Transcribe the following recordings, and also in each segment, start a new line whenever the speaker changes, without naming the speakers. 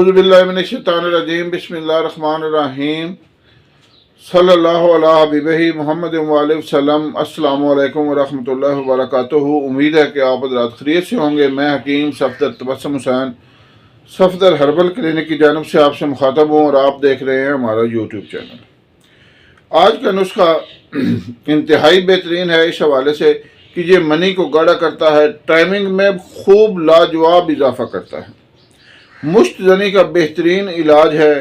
اعوذ باللہ من الشیطان الرجیم بسم اللہ الرحمن الرحیم صلی اللہ علیہ حبیبہ محمد وآلہ وسلم۔ السلام علیکم ورحمۃ اللہ وبرکاتہ۔ امید ہے کہ آپ حضرات خیریت سے ہوں گے۔ میں حکیم صفدر تبسم حسین صفدر ہربل کلینک کی جانب سے آپ سے مخاطب ہوں اور آپ دیکھ رہے ہیں ہمارا یوٹیوب چینل۔ آج کا نسخہ انتہائی بہترین ہے اس حوالے سے کہ یہ منی کو گاڑھا کرتا ہے، ٹائمنگ میں خوب لاجواب اضافہ کرتا ہے، مشت زنی کا بہترین علاج ہے،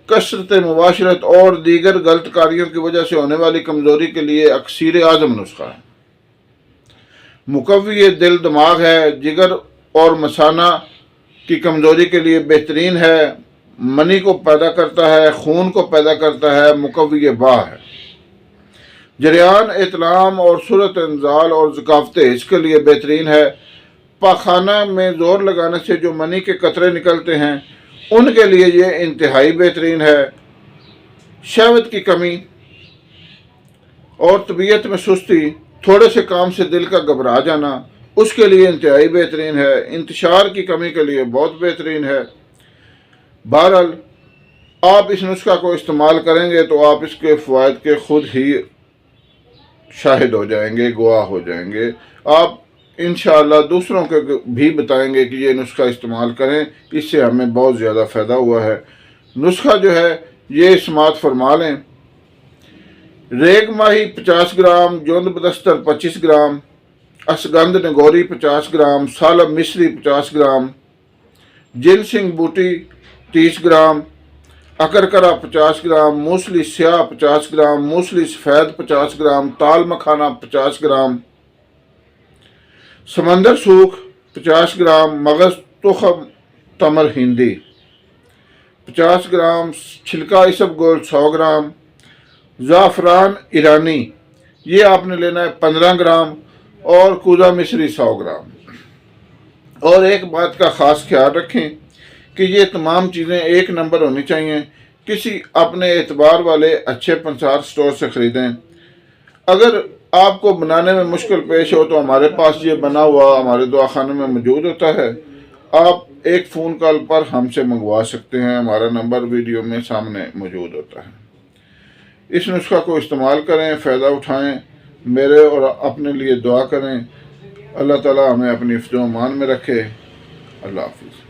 کثرت مباشرت اور دیگر غلط کاریوں کی وجہ سے ہونے والی کمزوری کے لیے اکسیر اعظم نسخہ ہے، مقوی دل دماغ ہے، جگر اور مثانہ کی کمزوری کے لیے بہترین ہے، منی کو پیدا کرتا ہے، خون کو پیدا کرتا ہے، مقوی باہ ہے، جریان اطلام اور صورت انزال اور ذکاوت اس کے لیے بہترین ہے، پاخانہ میں زور لگانے سے جو منی کے قطرے نکلتے ہیں ان کے لیے یہ انتہائی بہترین ہے، شہوت کی کمی اور طبیعت میں سستی، تھوڑے سے کام سے دل کا گھبرا جانا اس کے لیے انتہائی بہترین ہے، انتشار کی کمی کے لیے بہت بہترین ہے۔ بہرحال آپ اس نسخہ کو استعمال کریں گے تو آپ اس کے فوائد کے خود ہی شاہد ہو جائیں گے، گواہ ہو جائیں گے۔ آپ انشاءاللہ دوسروں کو بھی بتائیں گے کہ یہ نسخہ استعمال کریں، اس سے ہمیں بہت زیادہ فائدہ ہوا ہے۔ نسخہ جو ہے یہ سماعت فرما لیں: ریگ ماہی 50 گرام، جوند بدستر 25 گرام، اسگند نگوری 50 گرام، سالب مصری 50 گرام، جنسنگ بوٹی 30 گرام، اکرکرا 50 گرام، موسلی سیاہ 50 گرام، موسلی سفید 50 گرام، تال مکھانا 50 گرام، سمندر سوکھ 50 گرام، مغز تخم تمر ہندی 50 گرام، چھلکا اسب گول 100 گرام، زعفران ایرانی یہ آپ نے لینا ہے 15 گرام، اور کوزہ مصری 100 گرام۔ اور ایک بات کا خاص خیال رکھیں کہ یہ تمام چیزیں ایک نمبر ہونی چاہیے، کسی اپنے اعتبار والے اچھے پنسار سٹور سے خریدیں۔ اگر آپ کو بنانے میں مشکل پیش ہو تو ہمارے پاس یہ بنا ہوا ہمارے دواخانے میں موجود ہوتا ہے، آپ ایک فون کال پر ہم سے منگوا سکتے ہیں، ہمارا نمبر ویڈیو میں سامنے موجود ہوتا ہے۔ اس نسخہ کو استعمال کریں، فائدہ اٹھائیں، میرے اور اپنے لیے دعا کریں۔ اللہ تعالی ہمیں اپنی حفظ و امان میں رکھے۔ اللہ حافظ۔